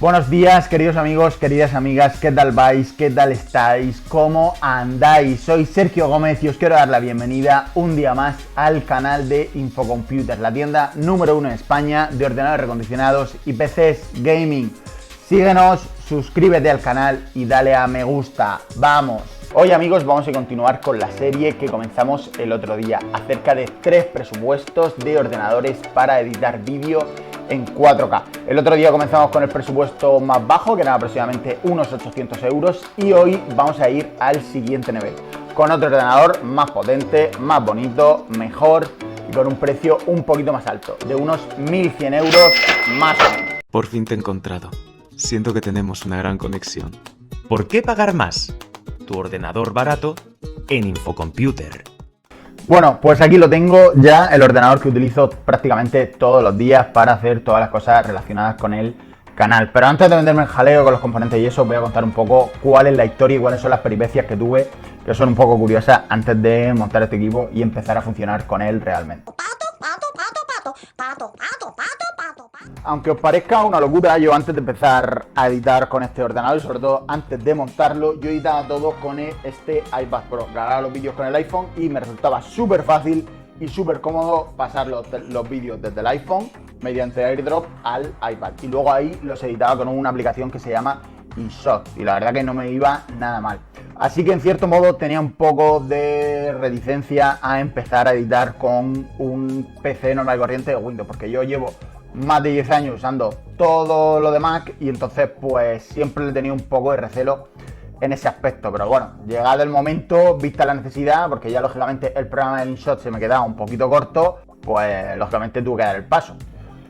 Buenos días, queridos amigos, queridas amigas, ¿qué tal vais? ¿Qué tal estáis? ¿Cómo andáis? Soy Sergio Gómez y os quiero dar la bienvenida un día más al canal de Infocomputer, la tienda número 1 en España de ordenadores recondicionados y PCs gaming. Síguenos, suscríbete al canal y dale a me gusta. ¡Vamos! Hoy, amigos, vamos a continuar con la serie que comenzamos el otro día acerca de 3 presupuestos de ordenadores para editar vídeo en 4K. El otro día comenzamos con el presupuesto más bajo, que eran aproximadamente unos 800 euros, y hoy vamos a ir al siguiente nivel, con otro ordenador más potente, más bonito, mejor y con un precio un poquito más alto, de unos 1100 euros más o menos. Por fin te he encontrado. Siento que tenemos una gran conexión. ¿Por qué pagar más? Tu ordenador barato en Infocomputer. Bueno, pues aquí lo tengo ya, el ordenador que utilizo prácticamente todos los días para hacer todas las cosas relacionadas con el canal. Pero antes de venderme el jaleo con los componentes y eso, os voy a contar un poco cuál es la historia y cuáles son las peripecias que tuve, que son un poco curiosas antes de montar este equipo y empezar a funcionar con él realmente. Aunque os parezca una locura, yo antes de empezar a editar con este ordenador y sobre todo antes de montarlo, yo editaba todo con este iPad Pro. Grababa los vídeos con el iPhone y me resultaba súper fácil y súper cómodo pasar los vídeos desde el iPhone mediante AirDrop al iPad. Y luego ahí los editaba con una aplicación que se llama InShot y la verdad que no me iba nada mal. Así que en cierto modo tenía un poco de reticencia a empezar a editar con un PC normal y corriente de Windows, porque yo llevo más de 10 años usando todo lo de Mac y entonces pues siempre le tenía un poco de recelo en ese aspecto. Pero bueno, llegado el momento, vista la necesidad, porque ya lógicamente el programa de InShot se me quedaba un poquito corto, pues lógicamente tuve que dar el paso.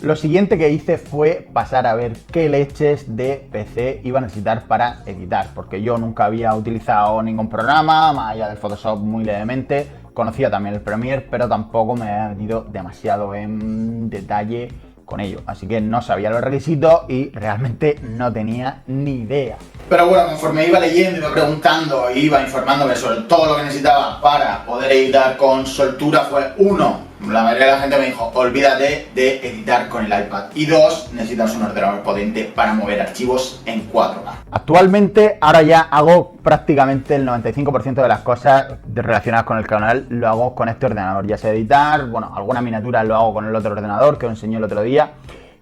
Lo siguiente que hice fue pasar a ver qué leches de PC iba a necesitar para editar, porque yo nunca había utilizado ningún programa, más allá del Photoshop muy levemente. Conocía también el Premiere, pero tampoco me había metido demasiado en detalle con ello, así que no sabía los requisitos y realmente no tenía ni idea. Pero bueno, conforme iba leyendo, iba preguntando e iba informándome sobre todo lo que necesitaba para poder editar con soltura, fue uno, la mayoría de la gente me dijo, olvídate de editar con el iPad, y dos, necesitas un ordenador potente para mover archivos en 4K. Actualmente, ahora ya hago prácticamente el 95% de las cosas relacionadas con el canal, lo hago con este ordenador, ya sea editar, bueno, algunas miniaturas lo hago con el otro ordenador que os enseñé el otro día,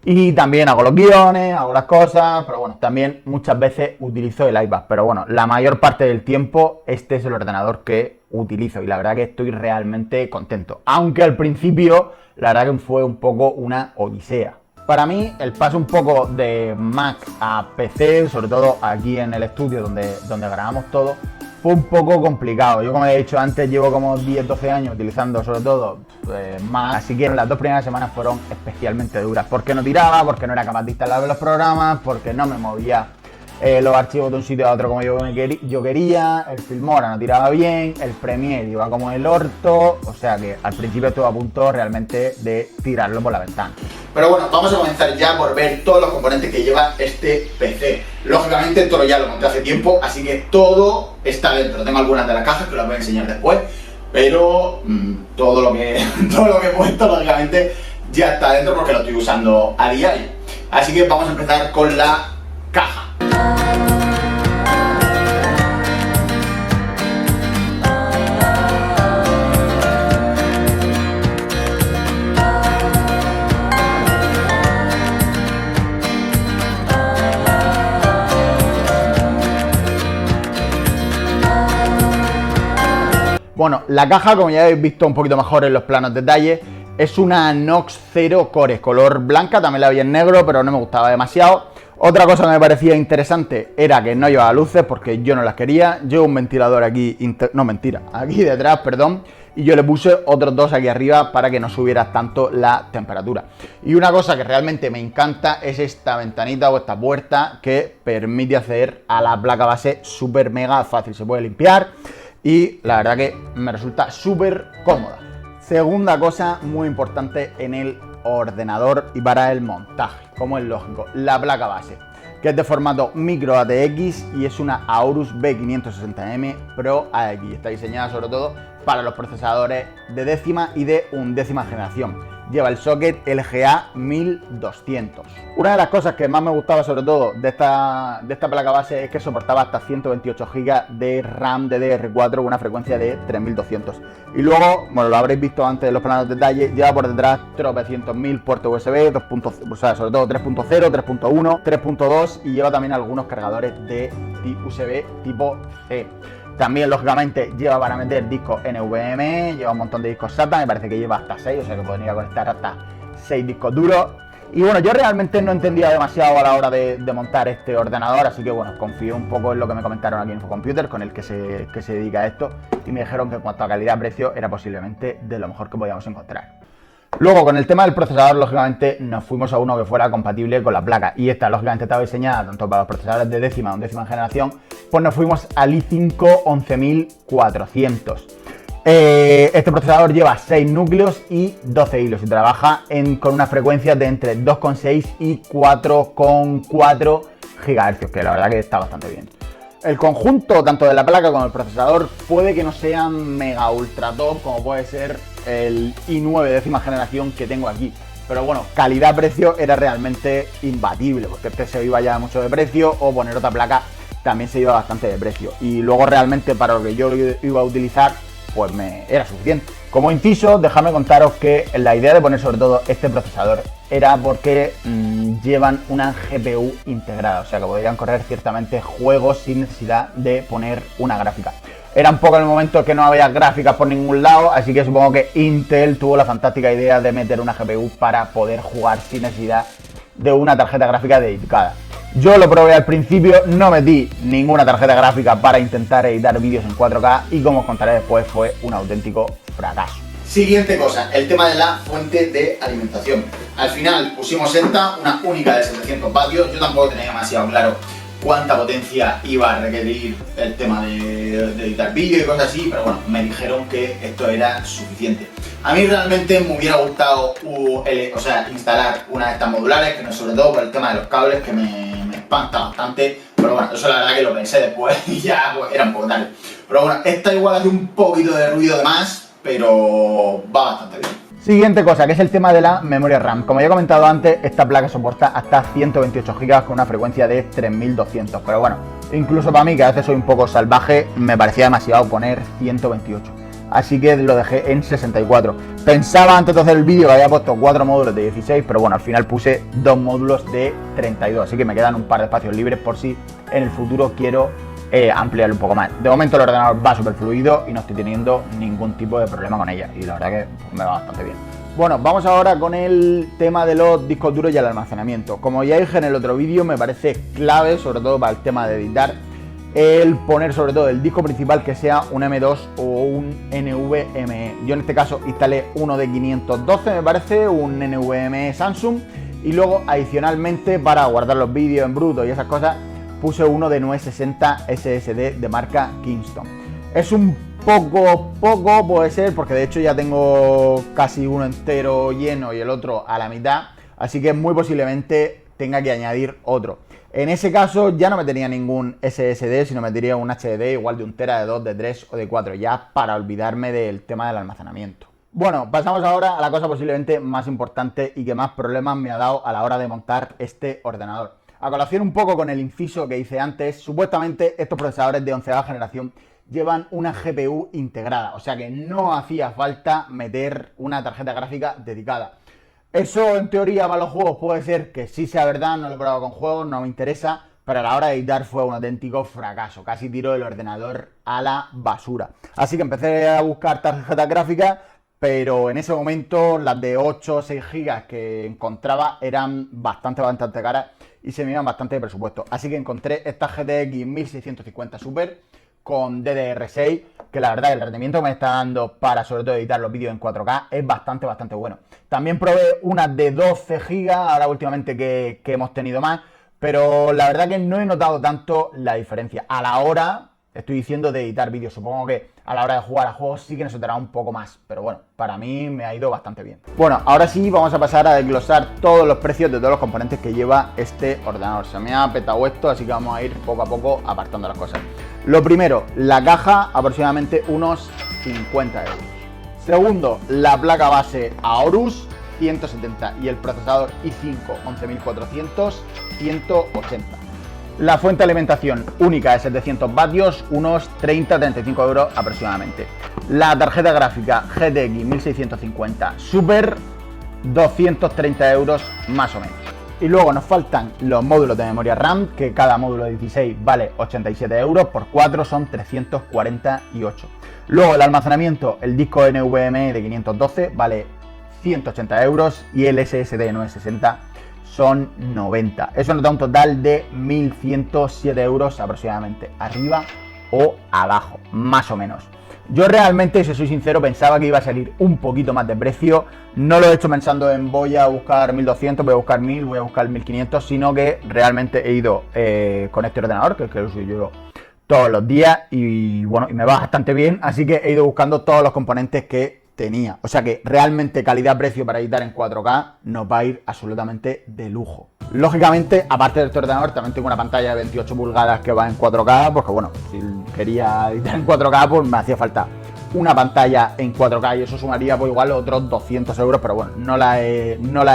y también hago los guiones, hago las cosas, pero bueno, también muchas veces utilizo el iPad, pero bueno, la mayor parte del tiempo este es el ordenador que utilizo y la verdad que estoy realmente contento, aunque al principio la verdad que fue un poco una odisea. Para mí el paso un poco de Mac a PC, sobre todo aquí en el estudio donde grabamos todo, fue un poco complicado. Yo, como he dicho antes, llevo como 10-12 años utilizando sobre todo Mac, así que las 2 primeras semanas fueron especialmente duras, porque no tiraba, porque no era capaz de instalar los programas, porque no me movía los archivos de un sitio a otro como yo quería, el Filmora no tiraba bien, el Premiere iba como el orto, o sea que al principio estuve a punto realmente de tirarlo por la ventana. Pero bueno, vamos a comenzar ya por ver todos los componentes que lleva este PC. Lógicamente todo ya lo monté hace tiempo, así que todo está dentro. Tengo algunas de las cajas que las voy a enseñar después, pero todo lo que he puesto lógicamente ya está dentro porque lo estoy usando a diario. Así que vamos a empezar con la caja. Bueno, la caja, como ya habéis visto un poquito mejor en los planos detalles, es una Knox 0 Core, color blanca, también la vi en negro, pero no me gustaba demasiado. Otra cosa que me parecía interesante era que no llevaba luces porque yo no las quería. Llevo un ventilador aquí, aquí detrás, perdón, y yo le puse otros 2 aquí arriba para que no subiera tanto la temperatura. Y una cosa que realmente me encanta es esta ventanita o esta puerta que permite acceder a la placa base súper mega fácil, se puede limpiar y la verdad que me resulta súper cómoda. Segunda cosa muy importante en el ordenador y para el montaje, como es lógico, la placa base, que es de formato micro ATX y es una Aorus B560M Pro AX. Está diseñada sobre todo para los procesadores de 10ª y de 11ª generación. lleva el socket LGA 1200. Una de las cosas que más me gustaba sobre todo de esta placa base es que soportaba hasta 128 GB de RAM DDR4 con una frecuencia de 3200. Y luego, bueno, lo habréis visto antes en los planos de detalle, lleva por detrás tropecientos mil puertos USB, 2.0, o sea, sobre todo 3.0, 3.1, 3.2 y lleva también algunos cargadores de USB tipo C. También, lógicamente, lleva para meter discos NVMe, lleva un montón de discos SATA, me parece que lleva hasta 6, o sea que podría conectar hasta 6 discos duros. Y bueno, yo realmente no entendía demasiado a la hora de montar este ordenador, así que bueno, confío un poco en lo que me comentaron aquí en Infocomputer, con el que se dedica a esto, y me dijeron que en cuanto a calidad-precio era posiblemente de lo mejor que podíamos encontrar. Luego, con el tema del procesador, lógicamente, nos fuimos a uno que fuera compatible con la placa. Y esta, lógicamente, estaba diseñada tanto para los procesadores de décima o undécima generación, pues nos fuimos al i5 11400. Este procesador lleva 6 núcleos y 12 hilos y trabaja con una frecuencia de entre 2,6 y 4,4 GHz, que la verdad que está bastante bien. El conjunto, tanto de la placa como del procesador, puede que no sean mega ultra top, como puede ser el i9 décima generación que tengo aquí. Pero bueno, calidad-precio era realmente imbatible, porque este se iba ya mucho de precio, o poner otra placa también se iba bastante de precio. Y luego realmente para lo que yo lo iba a utilizar, pues me era suficiente. Como inciso, dejadme contaros que la idea de poner sobre todo este procesador era porque llevan una GPU integrada, o sea que podrían correr ciertamente juegos sin necesidad de poner una gráfica. Era un poco en el momento que no había gráficas por ningún lado, así que supongo que Intel tuvo la fantástica idea de meter una GPU para poder jugar sin necesidad de una tarjeta gráfica dedicada. Yo lo probé al principio, no metí ninguna tarjeta gráfica para intentar editar vídeos en 4K y como os contaré después fue un auténtico fracaso. Siguiente cosa, el tema de la fuente de alimentación. Al final pusimos esta, una única de 700 vatios, yo tampoco tenía demasiado claro cuánta potencia iba a requerir el tema de editar vídeo y cosas así, pero bueno, me dijeron que esto era suficiente. A mí realmente me hubiera gustado instalar una de estas modulares, que no, sobre todo por el tema de los cables, que me espanta bastante, pero bueno, eso la verdad que lo pensé después y ya pues, era un poco tarde. Pero bueno, esta igual hace un poquito de ruido de más, pero va bastante bien. Siguiente cosa, que es el tema de la memoria RAM. Como ya he comentado antes, esta placa soporta hasta 128 GB con una frecuencia de 3200. Pero bueno, incluso para mí, que a veces soy un poco salvaje, me parecía demasiado poner 128. Así que lo dejé en 64. Pensaba antes de hacer el vídeo que había puesto 4 módulos de 16, pero bueno, al final puse 2 módulos de 32. Así que me quedan un par de espacios libres por si en el futuro quiero ampliarlo un poco más. De momento el ordenador va súper fluido y no estoy teniendo ningún tipo de problema con ella y la verdad que me va bastante bien. Bueno, vamos ahora con el tema de los discos duros y el almacenamiento. Como ya dije en el otro vídeo, me parece clave, sobre todo para el tema de editar, el poner sobre todo el disco principal que sea un M2 o un NVMe. Yo en este caso instalé uno de 512, me parece, un NVMe Samsung, y luego adicionalmente para guardar los vídeos en bruto y esas cosas puse uno de 960 SSD de marca Kingston. Es un poco puede ser, porque de hecho ya tengo casi uno entero lleno y el otro a la mitad, así que muy posiblemente tenga que añadir otro. En ese caso ya no metería ningún SSD, sino metería un HDD igual de 1 TB, de 2, de 3 o de 4, ya para olvidarme del tema del almacenamiento. Bueno, pasamos ahora a la cosa posiblemente más importante y que más problemas me ha dado a la hora de montar este ordenador. A colación un poco con el inciso que hice antes, supuestamente estos procesadores de 11ª generación llevan una GPU integrada, o sea que no hacía falta meter una tarjeta gráfica dedicada. Eso en teoría para los juegos puede ser que sí sea verdad, no lo he probado con juegos, no me interesa, pero a la hora de editar fue un auténtico fracaso, casi tiro el ordenador a la basura. Así que empecé a buscar tarjetas gráficas, pero en ese momento las de 8 o 6 GB que encontraba eran bastante caras y se me iban bastante de presupuesto. Así que encontré esta GTX 1650 Super con DDR6, que la verdad el rendimiento que me está dando para sobre todo editar los vídeos en 4K es bastante bueno. También probé unas de 12 GB, ahora últimamente que hemos tenido más, pero la verdad que no he notado tanto la diferencia. A la hora, estoy diciendo, de editar vídeos, supongo que a la hora de jugar a juegos sí que nos notará un poco más, pero bueno, para mí me ha ido bastante bien. Bueno, ahora sí vamos a pasar a desglosar todos los precios de todos los componentes que lleva este ordenador. Se me ha petado esto, así que vamos a ir poco a poco apartando las cosas. Lo primero, la caja, aproximadamente unos 50 euros. Segundo, la placa base Aorus, 170 y el procesador i5 11400 180. La fuente de alimentación única de 700 vatios, unos 30-35 euros aproximadamente. La tarjeta gráfica GTX 1650 Super, 230 euros más o menos. Y luego nos faltan los módulos de memoria RAM, que cada módulo de 16 vale 87 euros, por 4 son 348. Luego el almacenamiento, el disco NVMe de 512 vale 180 euros y el SSD 960 son 90. Eso nos da un total de 1107 euros aproximadamente, arriba o abajo, más o menos. Yo realmente, si soy sincero, pensaba que iba a salir un poquito más de precio. No lo he hecho pensando en voy a buscar 1200, voy a buscar 1000, voy a buscar 1500, sino que realmente he ido con este ordenador, que es que lo uso yo todos los días y bueno, y me va bastante bien, así que he ido buscando todos los componentes que tenía. O sea que realmente calidad-precio para editar en 4K nos va a ir absolutamente de lujo. Lógicamente, aparte de este ordenador, también tengo una pantalla de 28 pulgadas que va en 4K, porque bueno, si quería editar en 4K, pues me hacía falta una pantalla en 4K y eso sumaría pues igual otros 200 euros, pero bueno, no la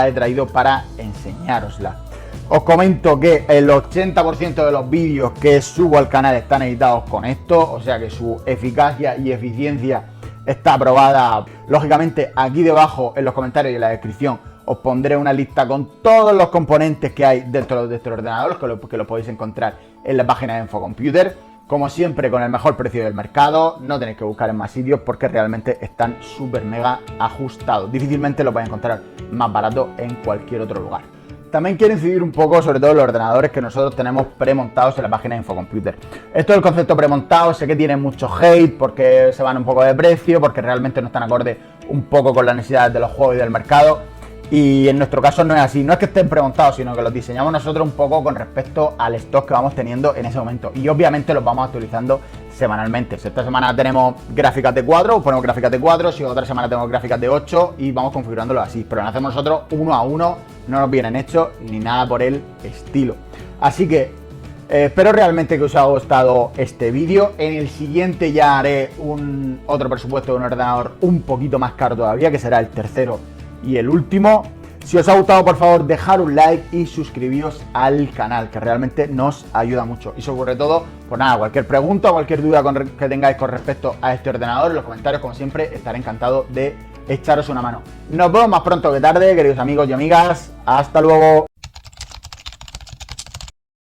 he traído para enseñárosla. Os comento que el 80% de los vídeos que subo al canal están editados con esto, o sea que su eficacia y eficiencia está aprobada. Lógicamente, aquí debajo en los comentarios y en la descripción os pondré una lista con todos los componentes que hay dentro de este ordenador, que lo podéis encontrar en la página de Infocomputer. Como siempre, con el mejor precio del mercado, no tenéis que buscar en más sitios porque realmente están súper mega ajustados. Difícilmente lo vais a encontrar más barato en cualquier otro lugar. También quiero incidir un poco sobre todo en los ordenadores que nosotros tenemos premontados en la página de Infocomputer. Esto del concepto premontado, sé que tiene mucho hate porque se van un poco de precio, porque realmente no están acorde un poco con las necesidades de los juegos y del mercado. Y en nuestro caso no es así, no es que estén premontados, sino que los diseñamos nosotros un poco con respecto al stock que vamos teniendo en ese momento. Y obviamente los vamos actualizando semanalmente. Si esta semana tenemos gráficas de 4, ponemos gráficas de 4, si otra semana tenemos gráficas de 8 y vamos configurándolo así. Pero lo hacemos nosotros uno a uno, no nos vienen hechos ni nada por el estilo. Así que espero realmente que os haya gustado este vídeo. En el siguiente ya haré otro presupuesto de un ordenador un poquito más caro todavía, que será el tercero y el último. Si os ha gustado, por favor, dejar un like y suscribiros al canal, que realmente nos ayuda mucho. Y sobre todo, pues nada, cualquier pregunta o cualquier duda que tengáis con respecto a este ordenador, en los comentarios, como siempre, estaré encantado de echaros una mano. Nos vemos más pronto que tarde, queridos amigos y amigas. Hasta luego.